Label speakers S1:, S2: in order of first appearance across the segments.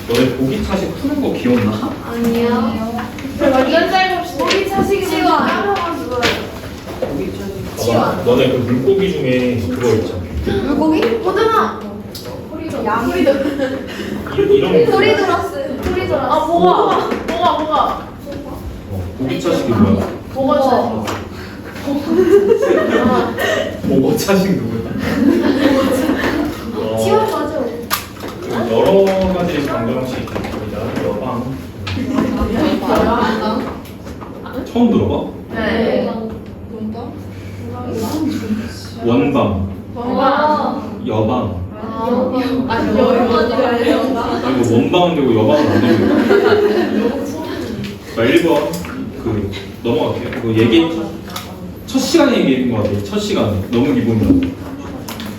S1: 너네 보기 차식 푸는 거 기억나?
S2: 아니요.
S3: 완전 짧읍시다.
S2: 고기 차식이
S3: 치워.
S2: 따라가지고
S1: 봐봐, 너네 그 물고기 중에 그거 있잖아.
S2: 물고기? 호등아.
S3: 양이 들
S1: 이런 거.
S2: 소리 들었어요. 소리 들었어.
S3: 아 뭐가?
S1: 보기 차식이 뭐야?
S3: 뭐가 차?
S1: 보고 차식 누구야?
S2: 치워 맞아.
S1: 여러 가지 방정식이 있습니다. 여방. 처음 들어봐?
S3: 네.
S1: 원방, 여방.
S2: 아니 여기가
S1: 아니 뭐 원방은 되고 여방은 안 되고. 자 1번 그 넘어갈게요. 그 얘기 첫 시간에 얘기한 것 같아요. 첫 시간에 너무 기본이라서.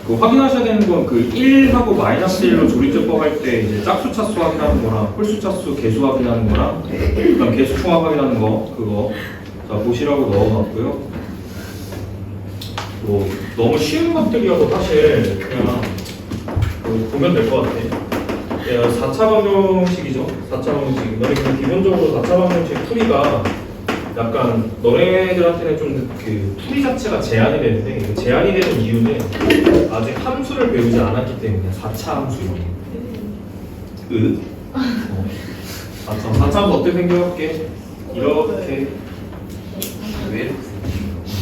S1: 그 확인하셔야 되는 건 그 1하고 마이너스 1로 조리제법 할 때 이제 짝수 차수 확인하는 거랑 홀수 차수 개수 확인하는 거랑 그다음 개수 총합 확인하는 거 그거 자 보시라고 넣어놨고요. 뭐 너무 쉬운 것들이어서 사실 그냥 보면 될 것 같아. 4차 방정식이죠. 4차 방정식. 너네 그냥 기본적으로 4차 방정식 풀이가 약간 너네들한테는 좀 그 풀이 자체가 제한이 되는데 제한이 되는 이유는 아직 함수를 배우지 않았기 때문에 4차 함수 이런 거. 4차 함수 어떻게 생겨볼게? 이렇게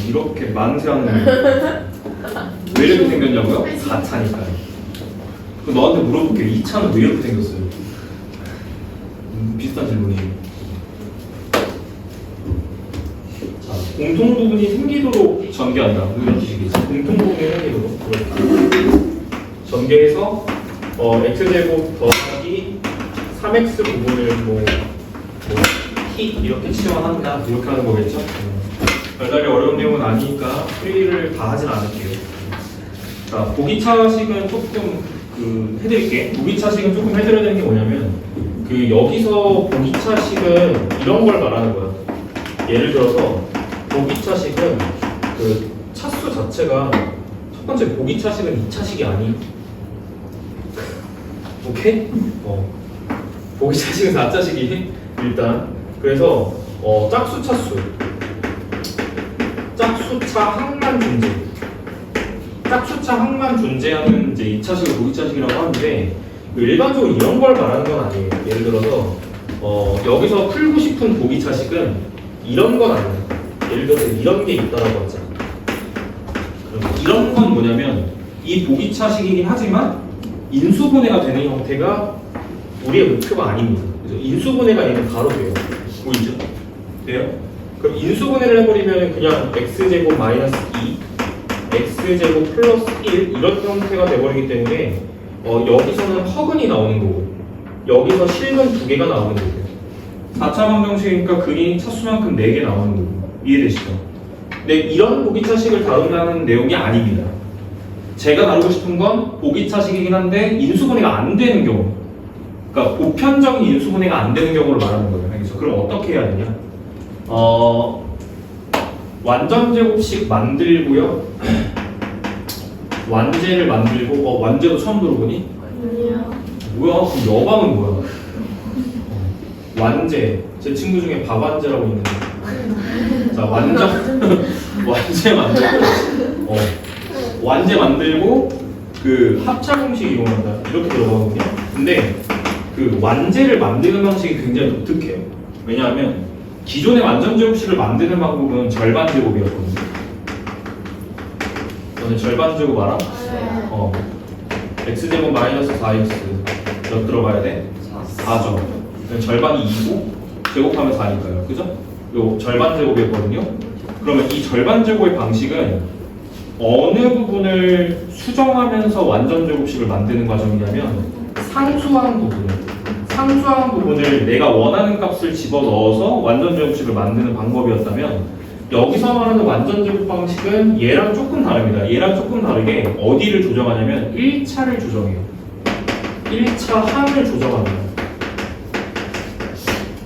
S1: 이렇게 만세하는 왜 이렇게 생겼냐고요? 4차니까요. 그럼 너한테 물어볼게. 2차는 왜 이렇게 생겼어요? 비슷한 질문이에요. 자, 공통 부분이 생기도록 전개한다. 이런 뜻이겠지. 공통 부분이 생기도록 그렇게 전개해서 x제곱 더하기 3x 부분을 뭐 t 이렇게 치환한다. 이렇게 하는 거겠죠. 별다리 어려운 내용은 아니니까 풀이를 다 하진 않을게요. 자, 보기차식은 조금 해드릴게. 보기차식은 조금 해드려야 되는 게 뭐냐면 여기서 보기차식은 이런 걸 말하는 거야. 예를 들어서 보기차식은 차수 자체가 첫 번째 보기차식은 2차식이 아니. 오케이? 보기차식은 4차식이 일단 그래서 짝수 차수 짝수차 항만 존재 짝수차 항만 존재하는 이제 2차식을 보기차식이라고 하는데 일반적으로 이런 걸 말하는 건 아니에요. 예를 들어서 여기서 풀고 싶은 보기차식은 이런 건 아니에요. 예를 들어서 이런 게 있다라고 하자. 그럼 이런 건 뭐냐면 이 보기차식이긴 하지만 인수분해가 되는 형태가 우리의 목표가 아닙니다. 그래서 인수분해가 얘는 바로 돼요. 보이죠? 돼요? 그럼 인수분해를 해버리면 그냥 x제곱 마이너스 2 x제곱 플러스 1 이런 형태가 돼버리기 때문에 여기서는 허근이 나오는 거고 여기서 실근 2개가 나오는 거고요. 4차 방정식이니까 근이 차수만큼 4개 나오는 거고 이해되시죠? 근데 이런 보기차식을 다룬다는 내용이 아닙니다. 제가 다루고 싶은 건 보기차식이긴 한데 인수분해가 안 되는 경우 그러니까 보편적인 인수분해가 안 되는 경우를 말하는 거예요. 알겠죠? 그럼 어떻게 해야 되냐? 완전제곱식 만들고요. 완제를 만들고 완제도 처음 들어보니?
S2: 아니요.
S1: 뭐야? 그럼 여방은 뭐야? 완제 제 친구 중에 박완제라고 있는데 자 완제 만들고 완제 만들고 합차 공식 이용한다 이렇게 들어가거든요. 근데 완제를 만드는 방식이 굉장히 독특해요. 왜냐하면 기존의 완전제곱식을 만드는 방법은 절반제곱이었거든요. 너네 절반제곱 알아? x제곱 마이너스 4x 몇 들어가야 돼? 4죠. 절반이 2고 제곱하면 4니까요. 그죠? 요 절반제곱이었거든요. 그러면 이 절반제곱의 방식은 어느 부분을 수정하면서 완전제곱식을 만드는 과정이냐면 상수한 부분을 내가 원하는 값을 집어넣어서 완전제곱식을 만드는 방법이었다면 여기서 말하는 완전제곱 방식은 얘랑 조금 다릅니다. 얘랑 조금 다르게 어디를 조정하냐면 1차를 조정해요. 1차 항을 조정합니다.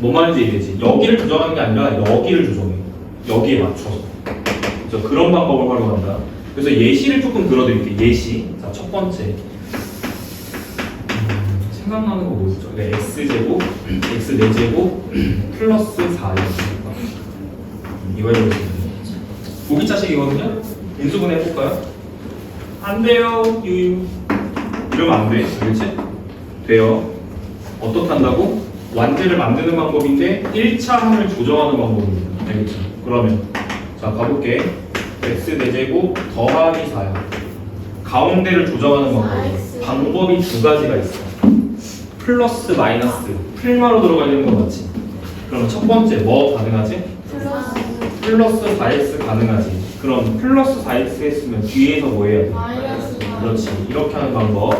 S1: 뭔 말인지 이해되지? 여기를 조정하는 게 아니라 여기를 조정해요. 여기에 맞춰서. 그래서 그런 방법을 활용한다. 그래서 예시를 조금 들어드릴게요. 예시. 자, 첫 번째. 생각나는 거 뭐였죠? x제곱, x 4제곱 플러스 4요. 이거 해보겠습니다. 보기 자식이거든요? 인수분 해볼까요? 안 돼요, 유유. 이러면 안 돼, 그렇지? 돼요. 어떻게 한다고? 완제를 만드는 방법인데 1차 항을 조정하는 방법입니다. 알겠죠? 그러면 자 가볼게. x 4제곱 더하기 4요. 가운데를 조정하는 방법이 두 가지가 있어. 플러스 마이너스 풀마로 들어가야 되는 거 맞지? 그럼 첫 번째 뭐 가능하지? 플러스 4x 가능하지. 그럼 플러스 4x 했으면 뒤에서 뭐 해야 돼?
S2: 마이너스
S1: 그렇지. 이렇게 하는 방법.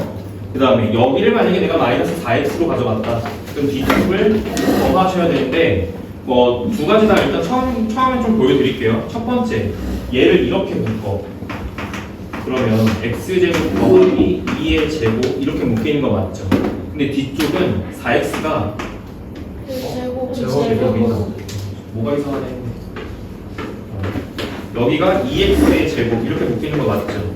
S1: 그 다음에 여기를 만약에 내가 마이너스 4x로 가져갔다. 그럼 뒤쪽을 더하셔야 되는데 뭐 두 가지 다 일단 처음에 좀 보여드릴게요. 첫 번째 얘를 이렇게 묶어. 그러면 x제곱 더하기 2의 제곱 이렇게 묶이는 거 맞죠? 근데 뒤쪽은 4x가 제곱이다. 뭐가 이상하네. 여기가 2x의 제곱 이렇게 묶이는 거 맞죠?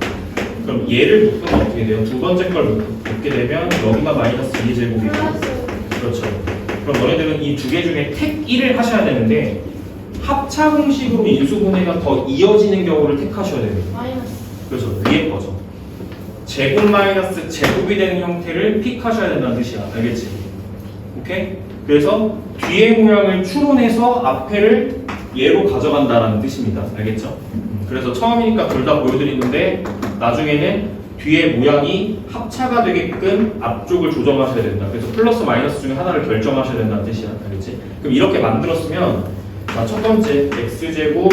S1: 그럼 얘를 묶으면 어떻게 돼요? 두 번째 걸 묶게 되면 여기가 마이너스 2의 제곱이고 그렇죠. 그럼 너네들은 이 두 개 중에 택 1을 하셔야 되는데 합차 공식으로 인수분해가 더 이어지는 경우를 택하셔야 돼요.
S2: 마이너스
S1: 그렇죠. 위에 거죠. 제곱 마이너스 제곱이 되는 형태를 픽하셔야 된다는 뜻이야. 알겠지? 오케이? 그래서 뒤에 모양을 추론해서 앞에를 얘로 가져간다는 뜻입니다. 알겠죠? 그래서 처음이니까 둘 다 보여드리는데 나중에는 뒤에 모양이 합차가 되게끔 앞쪽을 조정하셔야 된다. 그래서 플러스 마이너스 중에 하나를 결정하셔야 된다는 뜻이야. 알겠지? 그럼 이렇게 만들었으면 자, 첫 번째 x제곱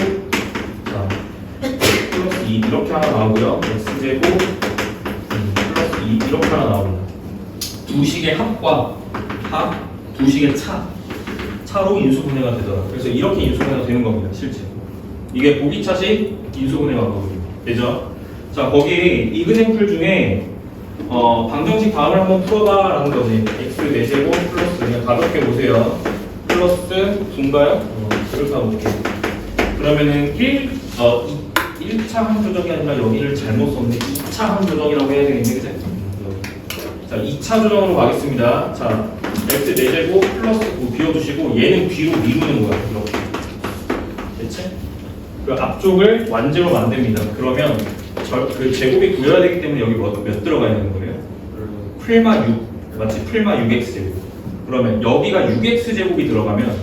S1: 자, 플러스 2 이렇게 하나 나오고요. x제곱 플러스 2 이렇게 하나 나옵니다. 두 식의 합과 합, 두 식의 차로 인수분해가 되더라. 그래서 이렇게 인수분해가 되는 겁니다. 실제 이게 보기차식 인수분해 방법입니다. 되죠? 자 거기 이그샘플 중에 방정식 다음을 한번 풀어봐라는 거지. x 4제곱 플러스 그냥 가볍게 보세요. 플러스 9인가요? 이렇게 가볼게요. 그러면은 1차 함조정이 아니라 여기를 잘못 썼네. 2차 함조정이라고 해야 되겠네, 그치? 자, 2차 조정으로 가겠습니다. 자, x 4제곱 플러스 9 비워두시고 얘는 뒤로 미루는 거야. 이렇게. 됐지? 그 앞쪽을 완제로 만듭니다. 그러면 그 제곱이 구해야 되기 때문에 여기 몇 들어가야 되는 거예요? 풀마 6. 맞지? 풀마 6x제곱. 그러면 여기가 6x제곱이 들어가면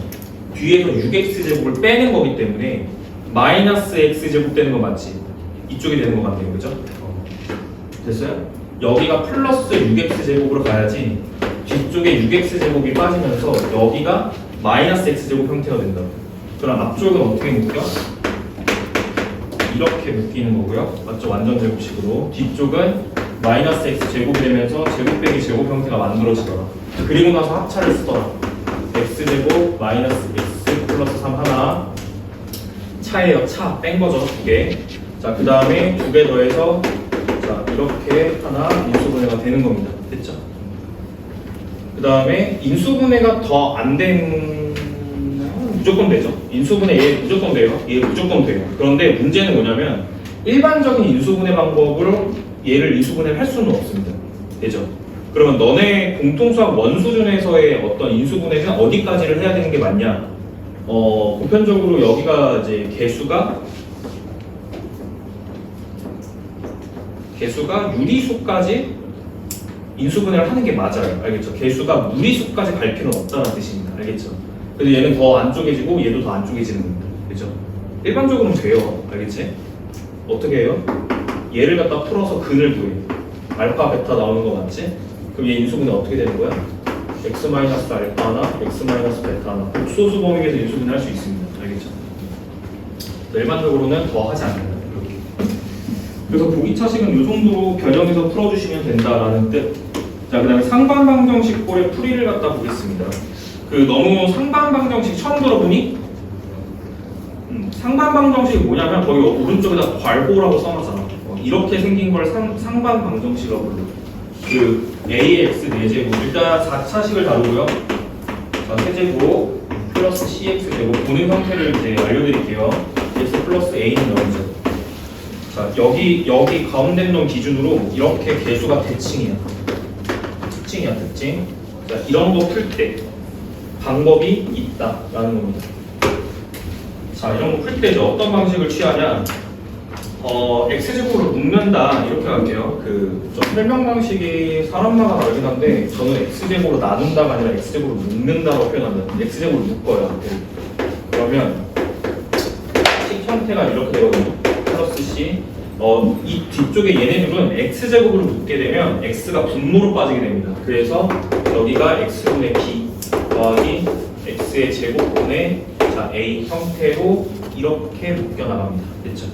S1: 뒤에서 6x제곱을 빼는 거기 때문에 마이너스 x제곱 되는 거 맞지? 이쪽이 되는 거 같네요. 그죠? 됐어요? 여기가 플러스 6x제곱으로 가야지 뒤쪽에 6x제곱이 빠지면서 여기가 마이너스 x제곱 형태가 된다. 그럼 앞쪽은 어떻게 묶여? 이렇게 묶이는 거고요. 맞죠? 완전 제곱식으로. 뒤쪽은 마이너스 x제곱이 되면서 제곱 빼기 제곱 형태가 만들어지더라. 그리고 나서 합차를 쓰더라. x제곱 마이너스 x 플러스 3 하나 차예요. 차. 뺀 거죠. 두 개. 자, 그 다음에 두 개 더해서 자 이렇게 하나 인수분해가 되는 겁니다. 됐죠? 그 다음에 인수분해가 더 안 된 무조건 되죠. 인수분해 얘 무조건 돼요. 얘 무조건 돼요. 그런데 문제는 뭐냐면 일반적인 인수분해 방법으로 얘를 인수분해를 할 수는 없습니다. 되죠? 그러면 너네 공통수학 원수준에서의 어떤 인수분해는 어디까지를 해야 되는 게 맞냐? 보편적으로 여기가 이제 개수가 유리수까지 인수분해를 하는 게 맞아요. 알겠죠? 개수가 무리수까지 갈 필요는 없다는 뜻입니다. 알겠죠? 근데 얘는 더 안쪽해지고 얘도 더 안쪽해지는 겁니다. 그죠? 일반적으로는 돼요. 알겠지? 어떻게 해요? 얘를 갖다 풀어서 근을 구해. 알파, 베타 나오는 거 맞지? 그럼 얘 인수분해 어떻게 되는 거야? x 알파 하나, x 베타 하나. 복소수 범위에서 인수분해 할 수 있습니다. 알겠죠? 일반적으로는 더 하지 않는다. 이렇게. 그래서 보기차식은 이 정도로 변형해서 풀어주시면 된다라는 뜻. 자, 그 다음에 상반방정식꼴의 풀이를 갖다 보겠습니다. 너무 상반방정식 처음 들어보니? 상반방정식이 뭐냐면 거기 오른쪽에다 괄호라고 써놨잖아. 이렇게 생긴 걸 상반방정식이라고 불러. ax 4제곱 일단 4차식을 다루고요. 자, 세제곱 플러스 cx 제곱 보는 형태를 이제 알려드릴게요. x 플러스 a는 여기죠. 자, 여기 가운데 놈 기준으로 이렇게 개수가 대칭이야. 특징이야, 특징. 자, 이런 거 풀 때 방법이 있다라는 겁니다. 자, 이런 거 풀 때 어떤 방식을 취하냐? x제곱으로 묶는다 이렇게 할게요. 좀 설명 방식이 사람마다 다르긴 한데 저는 x제곱으로 나눈다가 아니라 x제곱으로 묶는다고 표현합니다. x제곱으로 묶어요. 그러면 식 형태가 이렇게 되거든요. 플러스 c. 이 뒤쪽에 얘네들은 x제곱으로 묶게 되면 x가 분모로 빠지게 됩니다. 그래서 여기가 x분의 b 더하기 x의 제곱분의 자, a 형태로 이렇게 묶여 나갑니다. 됐죠?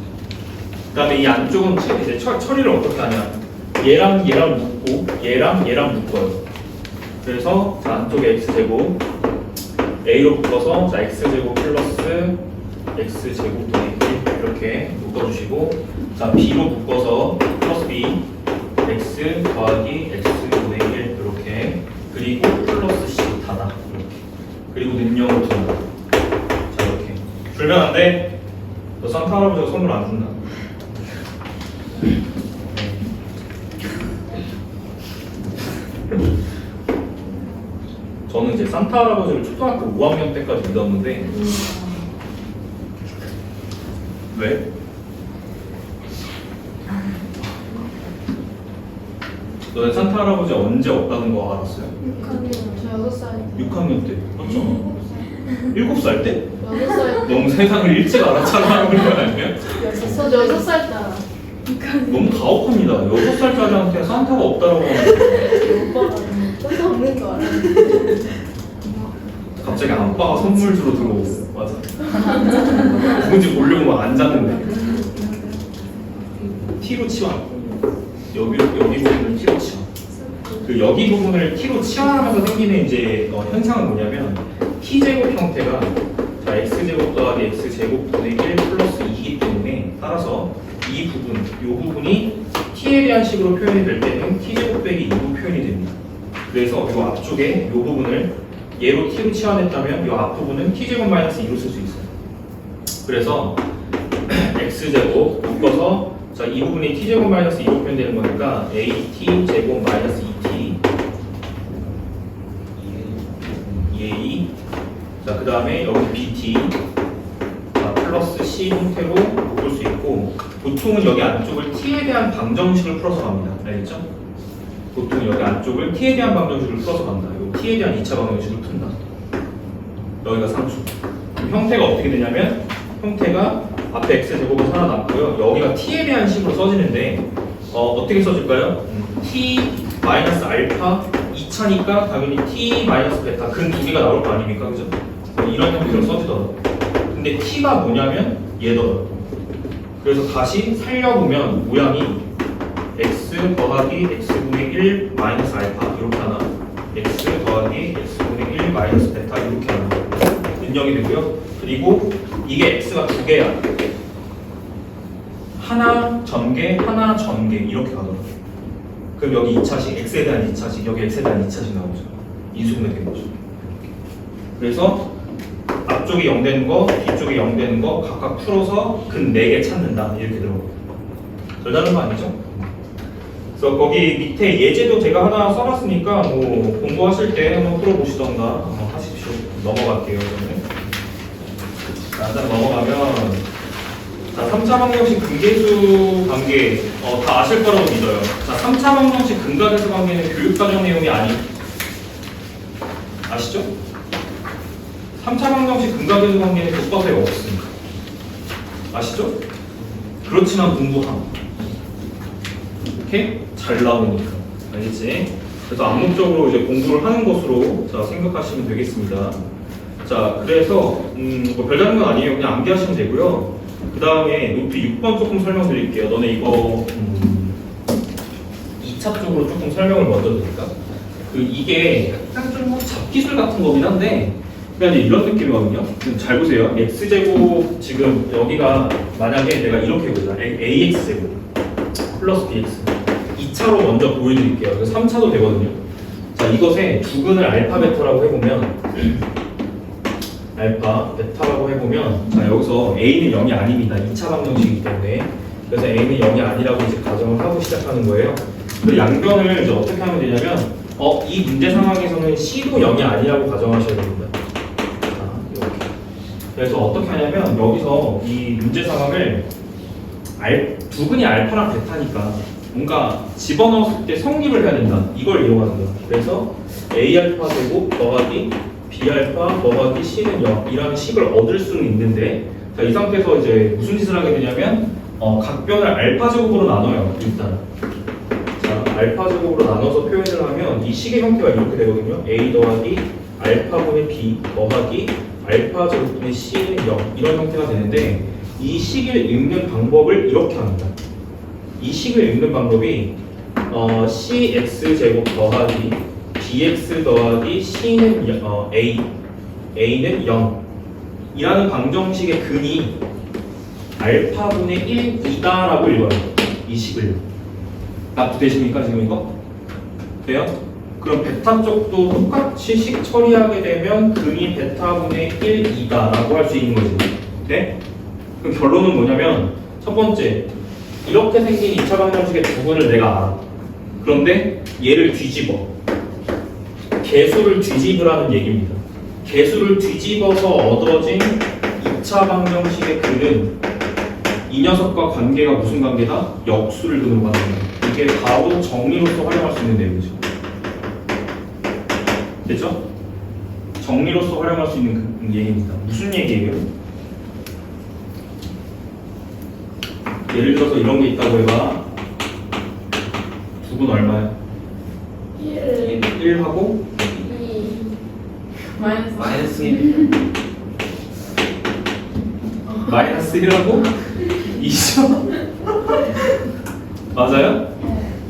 S1: 그 다음에 이 안쪽은 이제 처리를 어떻게 하냐? 얘랑 얘랑 묶고 얘랑 묶어요. 그래서 자, 안쪽에 x제곱 a로 묶어서 자, x제곱 플러스 x제곱분의 1 이렇게 묶어주시고 자, b로 묶어서 플러스 b x 더하기 x분의 1 이렇게 그리고 플러스 c 닫아 이렇게 그리고 능력을 둔다. 자, 이렇게 줄면 안 돼. 너 산타 할아버지가 선물 안 준다. 저는 이제 산타 할아버지를 초등학교 5학년 때까지 믿었는데 왜? 너네 산타 할아버지 언제 없다는 거 알았어요?
S2: 6학년 저 6살
S1: 6학년 때 맞죠? 7살 때?
S2: 6살
S1: 너무 세상을 일찍 알아차리는 거 아니에요?
S2: 저 6살 때
S1: 너무 가혹합니다. 6살짜리한테 산타가 없다라고 하면
S2: 오빠가 혼자 없는 줄 알았는데
S1: 갑자기 아빠가 선물 주러 들어오고 맞아. 누군지 보려고 막 앉았는데 T로 치환 여기 부분을 T로 치환 그 여기 부분을 T로 치환하면서 생기는 이제 현상은 뭐냐면 T제곱 형태가 자 X제곱 더하기 X제곱분의 1 플러스 2이기 때문에 따라서 이 부분이 T에 대한 식으로 표현이 될 때는 T제곱 빼기 2로 표현이 됩니다. 그래서 이 앞쪽에 이 부분을 얘로 T로 치환했다면 이 앞부분은 T제곱 마이너스 2로 쓸 수 있어요. 그래서 X제곱 묶어서 자, 이 부분이 T제곱 마이너스 2로 표현되는 거니까 AT 제곱 마이너스 2T EA 자, 그 다음에 여기 BT 자, 플러스 C 형태로 묶을 수 있고 보통은 여기 안쪽을 T에 대한 방정식을 풀어서 갑니다. 알겠죠? 보통 여기 안쪽을 T에 대한 방정식을 풀어서 간다. 이 T에 대한 2차 방정식을 푼다. 여기가 상수. 형태가 어떻게 되냐면 형태가 앞에 x제곱은 살아남고요. 여기가 t에 대한 식으로 써지는데 어떻게 써질까요? t 마이너스 알파 2차니까 당연히 t 마이너스 베타 근 두 개가 나올 거 아닙니까? 그죠? 이런 형태로 써지더라고요. 근데 t가 뭐냐면 얘더라고요. 그래서 다시 살려보면 모양이 x 더하기 x분의 1 마이너스 알파 이렇게 하나 x 더하기 x분의 1 마이너스 베타 이렇게 하나 인정이 되고요. 그리고 이게 x가 두 개야. 하나 전개, 하나 전개 이렇게 가더라고요. 그럼 여기 2차식, x에 대한 2차식, 여기 x에 대한 2차식 나오죠. 인수분해 되는 거죠. 그래서 앞쪽이 0 되는 거, 뒤쪽이 0 되는 거 각각 풀어서 근 4개 찾는다 이렇게 들어가요. 별다른 거 아니죠? 그래서 거기 밑에 예제도 제가 하나 써놨으니까 뭐 공부하실 때 한번 풀어보시던가 한번 하십시오. 넘어갈게요. 저는. 자, 일단 넘어가면 자, 3차 방정식 근계수 관계 다 아실 거라고 믿어요. 자, 3차 방정식 근각계수 관계는 교육과정 내용이 아시죠? 3차 방정식 근각계수 관계는 교과서에 없습니다. 아시죠? 그렇지만 공부함. 이렇게 잘 나오니까. 알겠지? 그래서 암묵적으로 이제 공부를 하는 것으로 자, 생각하시면 되겠습니다. 자, 그래서 뭐 별다른 건 아니에요. 그냥 암기하시면 되고요. 그 다음에 노트 6번 조금 설명드릴게요. 너네 이거 2차 쪽으로 조금 설명을 먼저 드릴까? 이게 약간 좀 잡기술 같은 거긴 한데 그냥 이제 이런 느낌이거든요. 잘 보세요. x제곱 지금 여기가 만약에 내가 이렇게 보자. ax제곱 플러스 bx 2차로 먼저 보여드릴게요. 그래서 3차도 되거든요. 자, 이것의 두근을 알파 베타라고 해보면 알파, 베타라고 해보면 자 여기서 a는 0이 아닙니다. 2차 방정식이기 때문에 그래서 a는 0이 아니라고 이제 가정을 하고 시작하는 거예요. 그 양변을 이제 어떻게 하면 되냐면 이 문제 상황에서는 C도 0이 아니라고 가정하셔야 됩니다. 자, 이렇게. 그래서 어떻게 하냐면 여기서 이 문제 상황을 두근이 알파랑 베타니까 뭔가 집어넣었을 때 성립을 해야 된다. 이걸 이용하는 거야. 그래서 A알파 제곱 더하기 B알파 더하기 C는 0이라는 식을 얻을 수는 있는데, 자, 이 상태에서 이제 무슨 짓을 하게 되냐면 각 변을 알파 제곱으로 나눠요. 일단 자, 알파 제곱으로 나눠서 표현을 하면 이 식의 형태가 이렇게 되거든요. A 더하기 알파분의 B 더하기 알파 제곱분의 C는 0 이런 형태가 되는데, 이 식을 읽는 방법을 이렇게 합니다. 이 식을 읽는 방법이 CX 제곱 더하기 BX 더하기 C는 A는 0 이라는 방정식의 근이 알파분의 1이다라고 읽어요. 이 식을. 납득되십니까 지금 이거? 돼요? 그럼 베타 쪽도 똑같이 식 처리하게 되면 근이 베타분의 1이다라고 할 수 있는 거지. 네? 그럼 결론은 뭐냐면, 첫 번째, 이렇게 생긴 2차 방정식의 두근을 내가 알아. 그런데 얘를 뒤집어. 개수를 뒤집으라는 얘기입니다. 개수를 뒤집어서 얻어진 2차 방정식의 근은 이 녀석과 관계가 무슨 관계다? 역수를 근으로 가는 거예요. 이게 바로 정리로서 활용할 수 있는 내용이죠. 됐죠? 정리로서 활용할 수 있는 그 얘기입니다. 무슨 얘기예요? 예를 들어서 이런 게 있다고 해봐. 두근 얼마야? 1 하고
S3: 마이너스
S2: 1.
S1: 마이너스 1하고 2죠? 맞아요?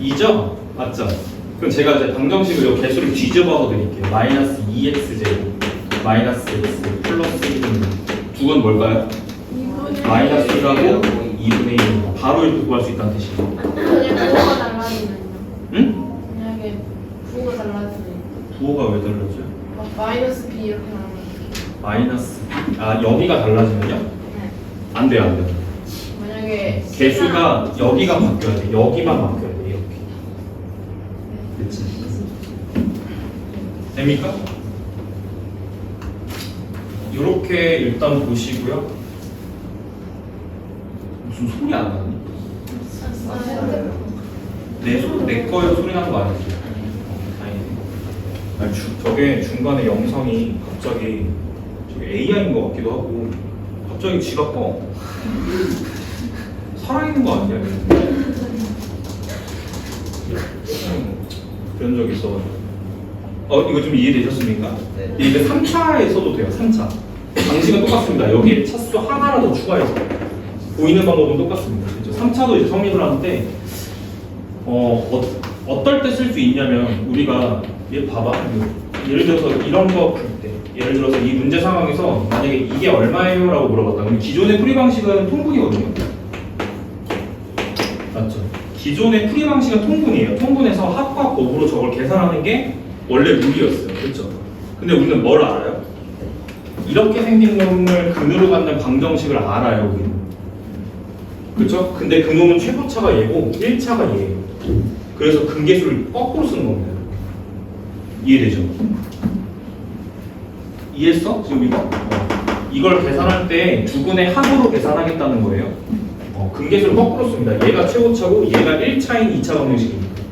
S1: 2죠? 맞죠? 그럼 제가 이제 방정식으로 이 개수를 뒤집어서 드릴게요. 마이너스 2x 제곱 마이너스 x 플러스 1은 두건 뭘까요? 마이너스 1하고 2분의 1 바로 이렇게 구할 수 있다는 뜻이에요.
S2: 만약에 부호가 달라지면요?
S1: 응?
S2: 만약에 부호가 달라지면
S1: 부호가 왜 달라져요?
S2: 마이너스 B 이렇게 나오면
S1: 마이너스 여기가 달라지면요?
S2: 네.
S1: 안 돼요, 안 돼요.
S2: 만약에
S1: 개수가 여기가 바뀌어야 돼. 여기만 바뀌어야 돼. 이렇게. 그치? 됩니까? 이렇게 일단 보시고요. 무슨 소리 안 나니? 내 거에 소리 나는 거 아니지? 다행이네. 아니, 저게 중간에 영상이 갑자기 저게 AI인 것 같기도 하고 갑자기 지가 꺼. 살아있는 거 아니야? 그런 적 있어가지고. 이거 좀 이해되셨습니까?
S3: 네.
S1: 이게 3차에 써도 돼요. 3차. 방식은 똑같습니다. 여기에 차수 하나라도 추가해서 보이는 방법은 똑같습니다. 그렇죠? 3차도 이제 성립을 하는데 어떨 때 쓸 수 있냐면, 우리가 얘 봐봐. 예를 들어서 이런 거 풀 때, 예를 들어서 이 문제 상황에서 만약에 이게 얼마예요? 라고 물어봤다. 그럼 기존의 풀이 방식은 통분이거든요. 맞죠? 기존의 풀이 방식은 통분이에요. 통분해서 합과 곱으로 저걸 계산하는 게 원래 룰이었어요. 그렇죠? 근데 우리는 뭘 알아요? 이렇게 생긴 놈을 근으로 갖는 방정식을 알아요, 우리는. 그렇죠? 근데 그 놈은 최고차가 얘고 1차가 얘예요. 그래서 근계수를 거꾸로 쓰는 겁니다. 이해되죠? 이해했어? 지금 이거? 이걸 계산할 때 두근의 합으로 계산하겠다는 거예요. 근계수를 거꾸로 씁니다. 얘가 최고차고 얘가 1차인 2차 방정식입니다.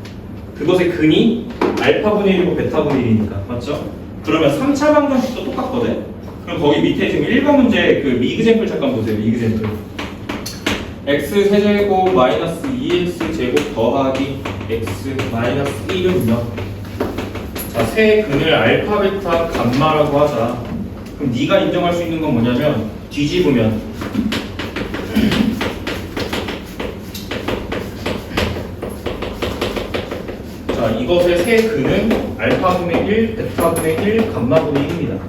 S1: 그것의 근이 알파분의 1이고 베타분의 1이니까. 맞죠? 그러면 3차 방정식도 똑같거든? 그럼 거기 밑에 지금 1번 문제 그 미그젠플 잠깐 보세요. 미그젠플. x 세제곱 마이너스 2x 제곱 더하기 x 마이너스 1은요. 자, 세 근을 알파, 베타, 감마라고 하자. 그럼 네가 인정할 수 있는 건 뭐냐면, 뒤집으면 자, 이것의 세 근은 알파분의 1, 베타분의 1, 감마분의 1입니다.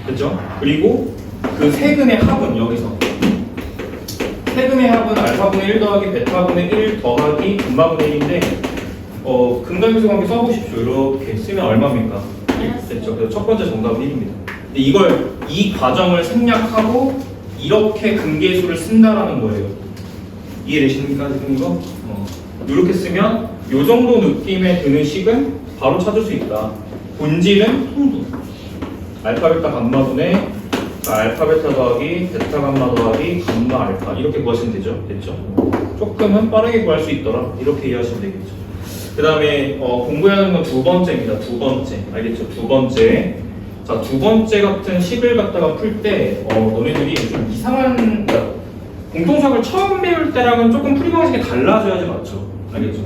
S1: 그렇죠? 그리고 그 세 근의 합은 여기서 세금의 합은 알파분의 1 더하기 베타분의 1 더하기 감마분의 1인데 근간계수 관계 써보십시오. 이렇게 쓰면 얼마입니까? 1 됐죠. 그래서 첫 번째 정답은 1입니다. 이 과정을 생략하고 이렇게 근계수를 쓴다라는 거예요. 이해되십니까? 지금 이거? 이렇게 쓰면 요 정도 느낌에 드는 식은 바로 찾을 수 있다. 본질은 통분. 알파 베타 감마분의 알파 베타 더하기 베타 감마 더하기 감마 알파 이렇게 구하시면 되죠. 됐죠? 조금은 빠르게 구할 수 있더라. 이렇게 이해하시면 되겠죠. 그 다음에 공부해야 하는 건 두 번째입니다. 두 번째. 알겠죠? 두 번째. 자, 두 번째 같은 식을 갖다가 풀 때 너네들이 좀 이상한 그러니까 공통수학을 처음 배울 때랑은 조금 풀이 방식이 달라져야지 맞죠? 알겠죠?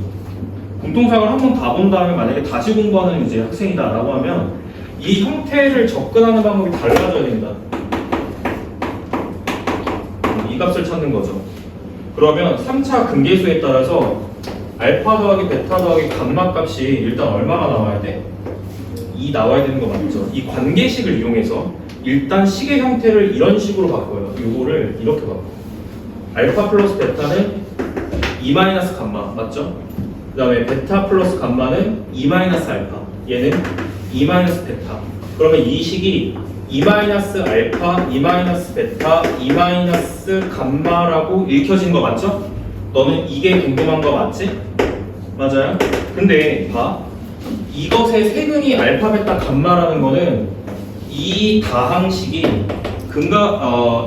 S1: 공통수학을 한번 다 본 다음에 만약에 다시 공부하는 이제 학생이다라고 하면 이 형태를 접근하는 방법이 달라져야 된다. 이 값을 찾는 거죠. 그러면 3차 근계수에 따라서 알파 더하기 베타 더하기 감마 값이 일단 얼마나 나와야 돼? 2 나와야 되는 거 맞죠? 이 관계식을 이용해서 일단 식의 형태를 이런 식으로 바꿔요. 이거를 이렇게 바꿔. 알파 플러스 베타는 2 마이너스 감마 맞죠? 그 다음에 베타 플러스 감마는 2 마이너스 알파 얘는 2 마이너스 베타. 그러면 이 식이 2 마이너스 알파, 2 마이너스 베타, 2 마이너스 감마라고 읽혀진 거 맞죠? 너는 이게 궁금한 거 맞지? 맞아요? 근데 봐 이것의 세근이 알파, 베타, 감마라는 거는 이 다항식이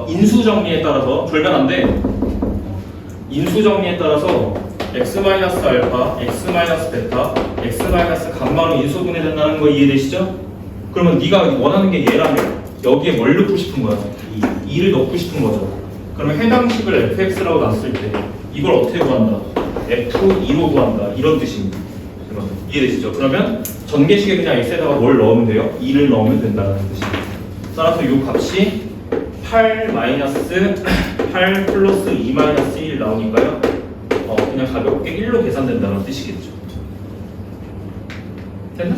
S1: 인수 정리에 따라서 졸면 안 돼. 인수 정리에 따라서 x 마이너스 알파, x 마이너스 베타, x 마이너스 감마로 인수분해된다는 거 이해되시죠? 그러면 네가 원하는 게 얘라면 여기에 뭘 넣고 싶은 거야? 2를 넣고 싶은 거죠. 그러면 해당 식을 fx라고 놨을 때 이걸 어떻게 구한다? f2로 구한다. 이런 뜻입니다. 이해되시죠? 그러면 전개식에 그냥 x에다가 뭘 넣으면 돼요? 2를 넣으면 된다는 뜻입니다. 따라서 이 값이 8 마이너스 8 플러스 2 마이너스 1 나오니까요. 그냥 가볍게 1로 계산된다는 뜻이겠죠. 됐나?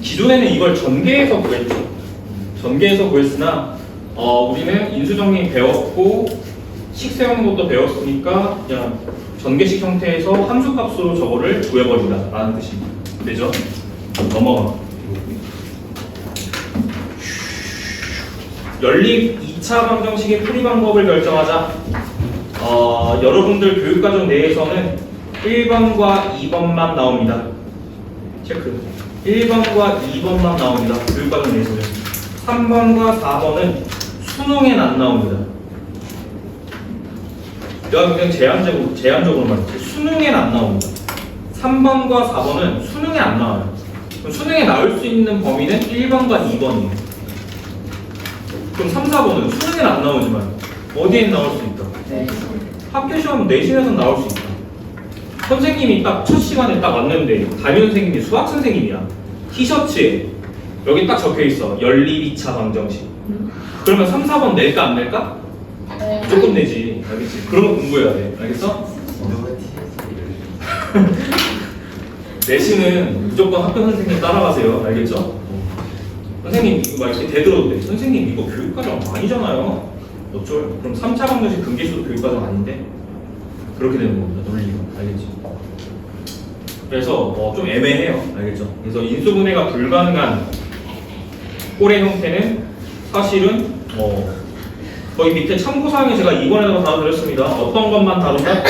S1: 기존에는 이걸 전개해서 구했죠. 전개해서 구했으나 우리는 인수정리 배웠고 식 세우는 것도 배웠으니까 그냥 전개식 형태에서 함수값으로 저거를 구해버린다 라는 뜻입니다. 되죠? 넘어가. 연립 2차 방정식의 풀이 방법을 결정하자. 여러분들 교육과정 내에서는 1번과 2번만 나옵니다. 체크. 1번과 2번만 나옵니다. 교육과정 내에서는. 3번과 4번은 수능엔 안 나옵니다. 내가 그냥 제한적으로 말할게. 수능엔 안 나옵니다. 3번과 4번은 수능에 안 나와요. 그럼 수능에 나올 수 있는 범위는 1번과 2번이에요. 그럼 3, 4번은 수능엔 안 나오지만 어디에 나올 수 있다? 학교 시험 내신에서 나올 수 있다. 선생님이 딱 첫 시간에 딱 왔는데 담임 선생님이 수학 선생님이야. 티셔츠에 여기 딱 적혀 있어. 연립 2차 방정식. 그러면 3, 4번 낼까 안 낼까?
S2: 네.
S1: 무조건 내지. 알겠지? 그런 거 공부해야 돼. 알겠어? 내신은 무조건 학교 선생님 따라가세요. 알겠죠? 선생님 이거 막 이렇게 대들어도 돼. 선생님 이거 교육과정 아니잖아요. 어쩔? 그럼 3차 방정식 근계수도 교육과정 아닌데? 그렇게 되는 겁니다. 논리가. 알겠지? 그래서 좀 애매해요. 알겠죠? 그래서 인수분해가 불가능한 꼴의 형태는 사실은 거기 밑에 참고사항에 제가 2번에다가 다뤄드렸습니다. 어떤 것만 다룬다?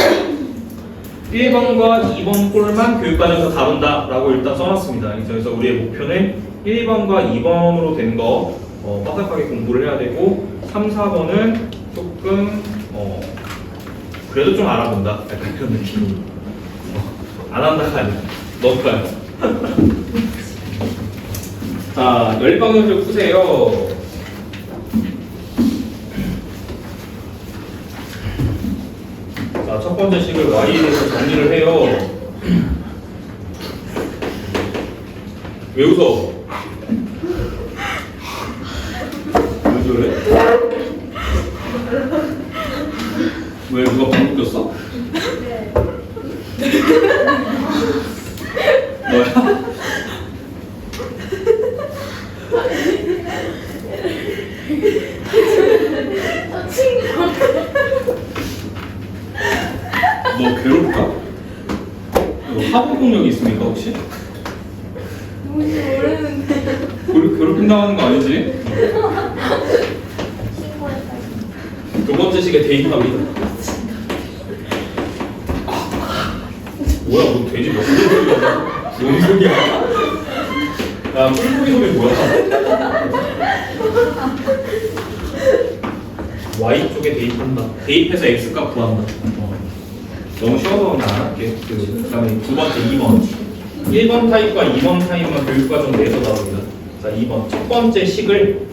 S1: 1번과 2번 꼴만 교육과정에서 다룬다 라고 일단 써놨습니다. 그래서 우리의 목표는 1번과 2번으로 된 거 빠삭하게 공부를 해야 되고 3, 4번은 조금 그래도 좀 알아본다 약간 그런 느낌이 안 한다가 아니라 넣을까요? 자, 연립방정식을 푸세요. 자, 첫 번째 식을 y에 대해서 정리를 해요. 왜 웃어? 왜 저래? 왜 누가 방귀 꼈어?
S3: 네.
S1: 뭐야? 너 괴롭다? 너 하부폭력이 있습니까 혹시?
S3: 누군지 모르는데.
S1: 괴롭힌다고 하는 거 아니지? 두 번째 식에 대입합니다. 뭐야, 뭐 돼지 먹는 소리야? 뭔 소리야? 야, 꿀꿀이 소리 뭐야? Y 쪽에 대입한다. 대입해서 X 값 구한다. 너무 쉬워서 그냥 안 할게. 그 다음에 두 번째 2번. 1번 타입과 2번 타입만 교육과정 내에서 나옵니다. 자, 2번. 첫 번째 식을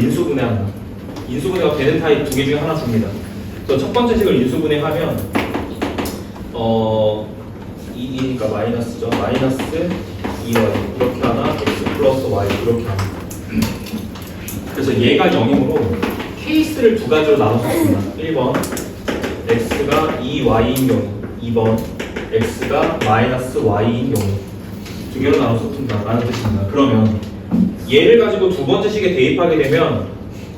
S1: 인수분해한다. 인수분해가 되는 타입 두 개 중에 하나 줍니다. 그래서 첫 번째 식을 인수분해하면, 그러니까 마이너스죠. 마이너스 2y. 이렇게 하나, x 플러스 y. 이렇게 하나. 그래서 얘가 0이므로 케이스를 두 가지로 나눴습니다. 1번. x가 2y인 경우, 2번 x가 마이너스 y인 경우 두 개로 나눠서 푼다라는 뜻입니다. 그러면 얘를 가지고 두 번째 식에 대입하게 되면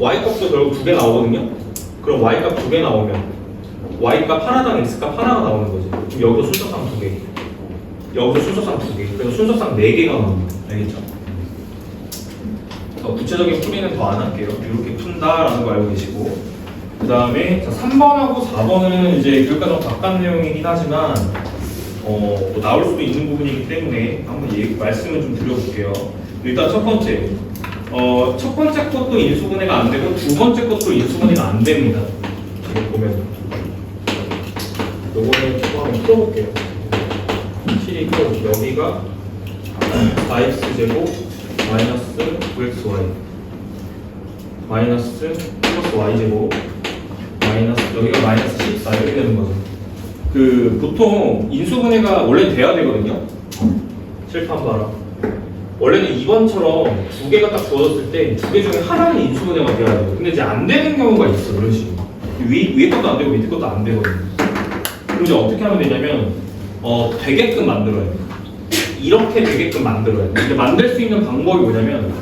S1: y 값도 결국 두 개 나오거든요. 그럼 y 값 두 개 나오면 y 값 하나당 x 값 하나가 나오는 거지. 그럼 여기서 순서상 두 개, 여기서 순서상 두 개, 그래서 순서상 네 개가 나옵니다. 알겠죠? 구체적인 풀이는 더 안 할게요. 이렇게 푼다라는 거 알고 계시고. 그 다음에 3번하고 4번은 이제 교육과정 바깥 내용이긴 하지만 뭐 나올 수도 있는 부분이기 때문에 한번 말씀을 좀 드려볼게요. 일단 첫 번째 것도 인수분해가 안 되고 두 번째 것도 인수분해가 안 됩니다. 지금 보면 요거는 좀 한번 풀어볼게요. 실이 있고 여기가 4x제곱 마이너스 9xy 마이너스 플러스 y제곱 마이너스 여기가 마이너스 14 이렇게 되는 거죠. 그 보통 인수분해가 원래 돼야 되거든요. 칠판 봐라. 원래는 2번처럼 두 개가 딱 주어졌을 때 두 개 중에 하나는 인수분해가 돼야 돼요. 근데 이제 안 되는 경우가 있어. 그런 식으로 위에 것도 안 되고 밑에 것도 안 되거든요. 그럼 이제 어떻게 하면 되냐면 되게끔 만들어야 돼요. 이렇게 되게끔 만들어야 돼요. 근데 만들 수 있는 방법이 뭐냐면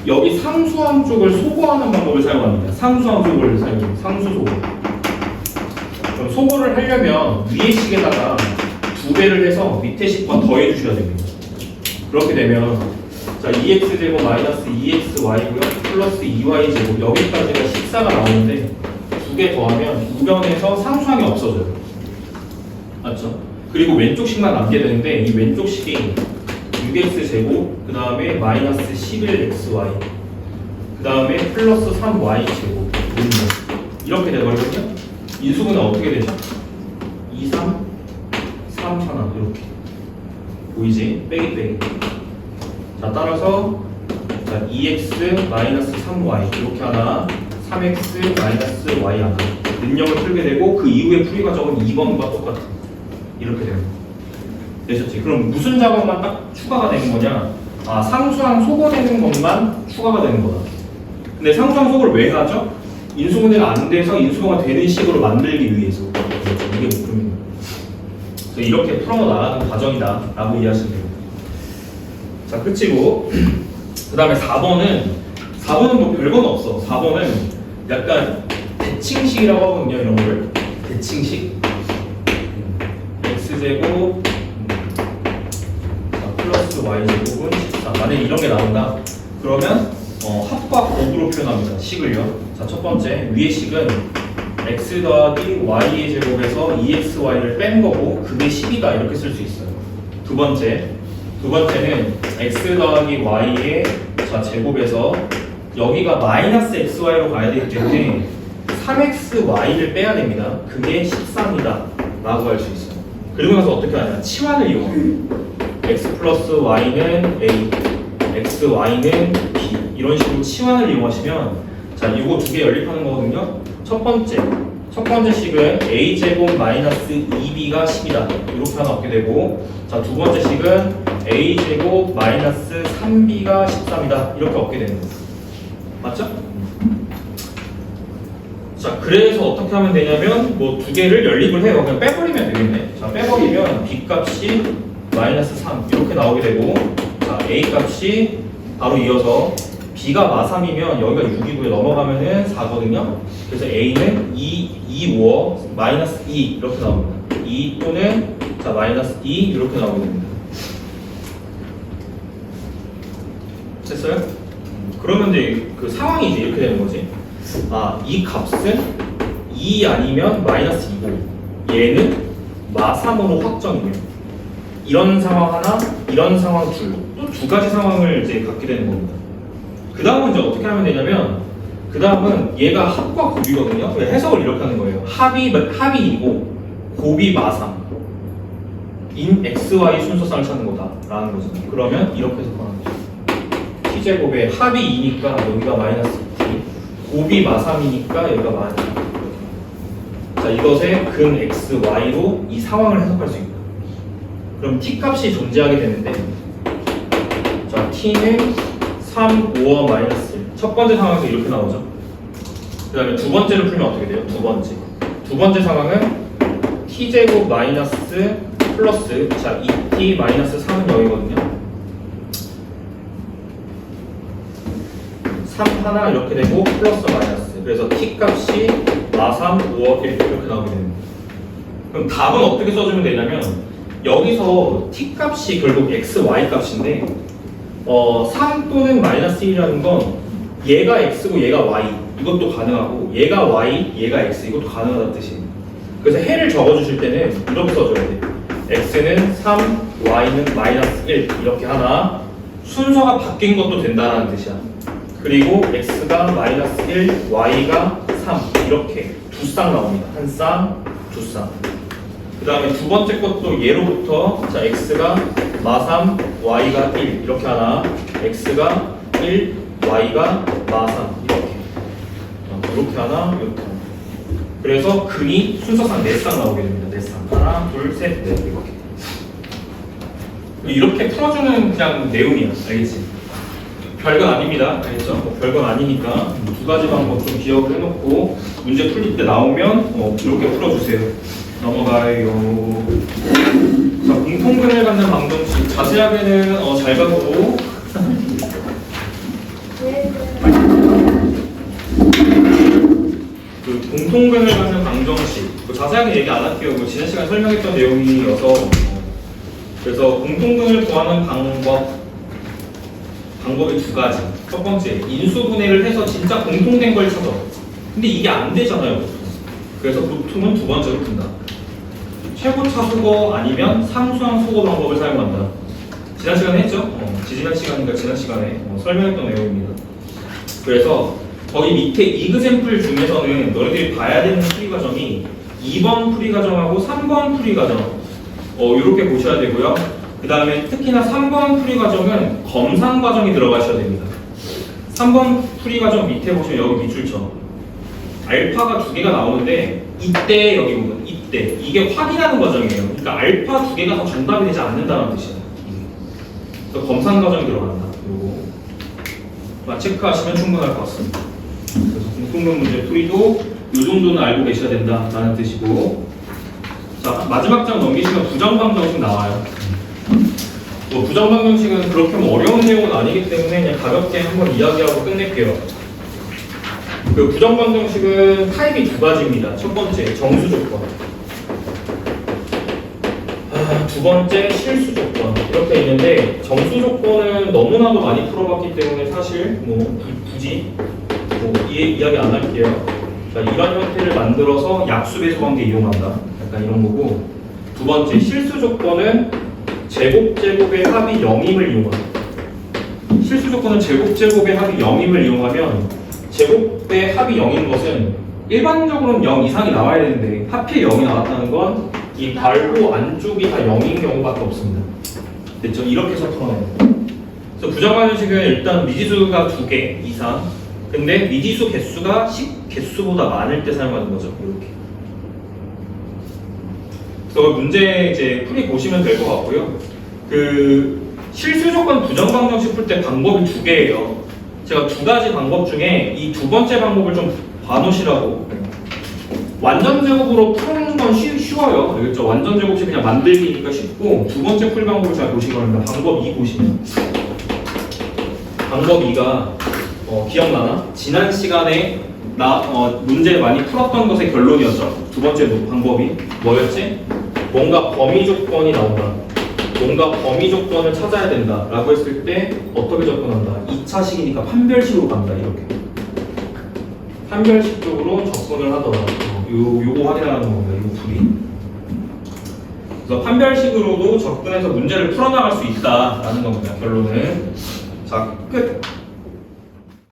S1: 여기 상수함 쪽을 소거하는 방법을 사용합니다. 상수함 소거를 사용해요. 상수 소거. 그럼 소거를 하려면 위에 식에다가 두 배를 해서 밑에 식과 더해 주셔야 됩니다. 그렇게 되면 자 2x제곱 마이너스 2xy고요. 플러스 2y제곱 여기까지가 14가 나오는데 두 개 더하면 우변에서 상수함이 없어져요. 맞죠? 그리고 왼쪽 식만 남게 되는데 이 왼쪽 식이 6x제곱 그 다음에 마이너스 11xy 그 다음에 플러스 3y제곱 이렇게 되거든요. 인수분해 어떻게 되죠? 2, 3, 3, 1 이렇게 보이지? 빼기 빼기. 자 따라서 자 2x 마이너스 3y 이렇게 하나 3x 마이너스 y 하나 능력을 풀게 되고 그 이후에 풀이 과정은 2번과 똑같아. 이렇게 됩니다. 되셨지? 그럼 무슨 작업만 딱 추가가 되는 거냐? 아, 상수항 소거되는 것만 추가가 되는 거다. 근데 상수항 소거를 왜 하죠? 인수분해가 안 돼서 인수분해가 되는 식으로 만들기 위해서. 이게 목표입니다. 그래서 이렇게 풀어나가는 과정이다 라고 이해하시면 됩니다. 자, 끝이고 그 다음에 4번은 뭐 별건 없어. 4번은 약간 대칭식이라고 하거든요. 이런 거를 대칭식 x제곱 플러스 y제곱은 14. 만약에 이런 게 나온다 그러면 합과 곱으로 표현합니다. 식을요. 자, 첫 번째 위의 식은 x 더하기 y의 제곱에서 2xy를 뺀 거고 그게 10이다 이렇게 쓸 수 있어요. 두 번째는 x 더하기 y의 제곱에서 여기가 마이너스 xy로 가야 되기 때문에 3xy를 빼야 됩니다. 그게 13이다 라고 할 수 있어요. 그리고 나서 어떻게 하냐? 치환을 이용해요. x 플러스 y는 a, x, y는 b 이런 식으로 치환을 이용하시면 자, 이거 두 개 연립하는 거거든요. 첫 번째 식은 a제곱 마이너스 2b가 10이다 이렇게 하나 얻게 되고 자, 두 번째 식은 a제곱 마이너스 3b가 13이다 이렇게 얻게 되는 거예요. 맞죠? 자, 그래서 어떻게 하면 되냐면 뭐 두 개를 연립을 해요. 그냥 빼버리면 되겠네. 자, 빼버리면 b 값이 마이너스 3 이렇게 나오게 되고 자, a 값이 바로 이어서 b가 마3이면 여기가 6이고요. 넘어가면은 4거든요. 그래서 a는 2, 5 마이너스 2 이렇게 나옵니다. 2 또는 자 마이너스 2 이렇게 나오게 됩니다. 됐어요? 그러면 이제 그 상황이 이제 이렇게 되는 거지. 아, 이 값은 2 아니면 마이너스 2고 얘는 마3으로 확정이에요. 이런 상황 하나, 이런 상황 둘, 또 두 가지 상황을 이제 갖게 되는 겁니다. 그 다음은 이제 어떻게 하면 되냐면, 그 다음은 얘가 합과 곱이거든요. 해석을 이렇게 하는 거예요. 합이 2고 곱이 마3. 인 XY 순서상을 찾는 거다라는 거죠. 그러면 이렇게 해석하는 거죠. t제곱의 합이 2니까 여기가 마이너스 2t, 곱이 마3이니까 여기가 마이너스 2. 자, 이것의 근 XY로 이 상황을 해석할 수 있다. 그럼 t 값이 존재하게 되는데, 자, t는 3, 5와 마이너스 1. 첫 번째 상황에서 이렇게 나오죠. 그 다음에 두 번째를 풀면 어떻게 돼요? 두 번째 상황은 t제곱 마이너스 플러스, 자, 2t 마이너스 3은 여기거든요. 3 하나 이렇게 되고 플러스 마이너스. 그래서 t 값이 마3, 5와 1 이렇게 나오게 됩니다. 그럼 답은 어떻게 써주면 되냐면, 여기서 t 값이 결국 x, y 값인데 3 또는 마이너스 1이라는 건 얘가 x고 얘가 y 이것도 가능하고, 얘가 y, 얘가 x 이것도 가능하다는 뜻이에요. 그래서 해를 적어주실 때는 이렇게 써줘야 돼요. x는 3, y는 마이너스 1 이렇게 하나, 순서가 바뀐 것도 된다는 뜻이야. 그리고 x가 마이너스 1, y가 3 이렇게 두 쌍 나옵니다. 한 쌍, 두 쌍. 그 다음에 두 번째 것도 예로부터, 자, x가 마3, y가 1 이렇게 하나, x가 1, y가 마3 이렇게 하나, 이렇게 하나. 그래서 근이 순서상 4쌍 나오게 됩니다. 4쌍. 하나, 둘, 셋, 넷 이렇게 풀어주는 그냥 내용이야. 알겠지? 별건 아닙니다. 알겠죠? 뭐 별건 아니니까 두 가지 방법 좀 기억을 해놓고 문제 풀릴 때 나오면 이렇게 풀어주세요. 넘어가요. 자, 공통근을 갖는 방정식. 자세하게는 잘 가보고. 그 공통근을 갖는 방정식. 자세하게 얘기 안 할게요. 지난 시간에 설명했던 내용이어서. 그래서 공통근을 구하는 방법이 두 가지. 첫 번째, 인수분해를 해서 진짜 공통된 걸 찾아. 근데 이게 안 되잖아요, 보통. 그래서 보통은 두 번째로 푼다. 최고차 소거 아니면 상수항 소거 방법을 사용한다. 지난 시간에 했죠? 지난 시간인가 지난 시간에 설명했던 내용입니다. 그래서 거기 밑에 이그샘플 중에서는 너희들이 봐야 되는 풀이 과정이 2번 풀이 과정하고 3번 풀이 과정 이렇게 보셔야 되고요. 그 다음에 특히나 3번 풀이 과정은 검산 과정이 들어가셔야 됩니다. 3번 풀이 과정 밑에 보시면 여기 밑줄쳐 알파가 두 개가 나오는데 이때 여기 보면 이때 이게 확인하는 과정이에요. 그러니까 알파 두 개가 다 정답이 되지 않는다는 뜻이에요. 그래서 검산 과정이 들어간다. 요거 체크하시면 충분할 것 같습니다. 그래서 공통분 문제 풀이도 이 정도는 알고 계셔야 된다라는 뜻이고, 자, 마지막 장 넘기시면 부정방정식 나와요. 부정방정식은 그렇게 어려운 내용은 아니기 때문에 그냥 가볍게 한번 이야기하고 끝낼게요. 그 부정방정식은 타입이 두 가지입니다. 첫 번째, 정수 조건. 두 번째, 실수 조건. 이렇게 있는데, 정수 조건은 너무나도 많이 풀어봤기 때문에 사실 굳이 이야기 안 할게요. 자, 이런 형태를 만들어서 약수배수 관계 이용한다. 약간 이런 거고. 두 번째, 실수 조건은 제곱제곱의 합이 0임을 이용한다. 실수 조건은 제곱제곱의 합이 0임을 이용하면 제곱의 합이 0인 것은 일반적으로는 0 이상이 나와야 되는데 하필 0이 나왔다는 건 이 괄호 안쪽이 다 0인 경우밖에 없습니다. 됐죠? 이렇게 해서 풀어내요. 그래서 부정방정식은 일단 미지수가 2개 이상, 근데 미지수 개수가 10 개수보다 많을 때 사용하는 거죠. 이렇게. 그래서 문제 이제 풀이 보시면 될 것 같고요. 그 실수 조건 부정방정식 풀 때 방법이 두 개예요. 제가 두 가지 방법 중에 이 두 번째 방법을 좀 봐놓으시라고. 완전 제곱으로 푸는 건 쉬워요. 알겠죠? 완전 제곱식 그냥 만들기니까 쉽고, 두 번째 풀 방법을 잘 보시기 바랍니다. 방법 2 보시면. 방법 2가 기억나나? 지난 시간에 문제 많이 풀었던 것의 결론이었죠. 두 번째 방법이 뭐였지? 뭔가 범위 조건이 나온다. 뭔가 범위 조건을 찾아야 된다 라고 했을 때 어떻게 접근한다? 2차식이니까 판별식으로 간다. 이렇게 판별식 쪽으로 접근을 하더라. 요거 확인하는 겁니다. 요 풀이. 그래서 판별식으로도 접근해서 문제를 풀어나갈 수 있다라는 겁니다. 결론은. 자, 끝.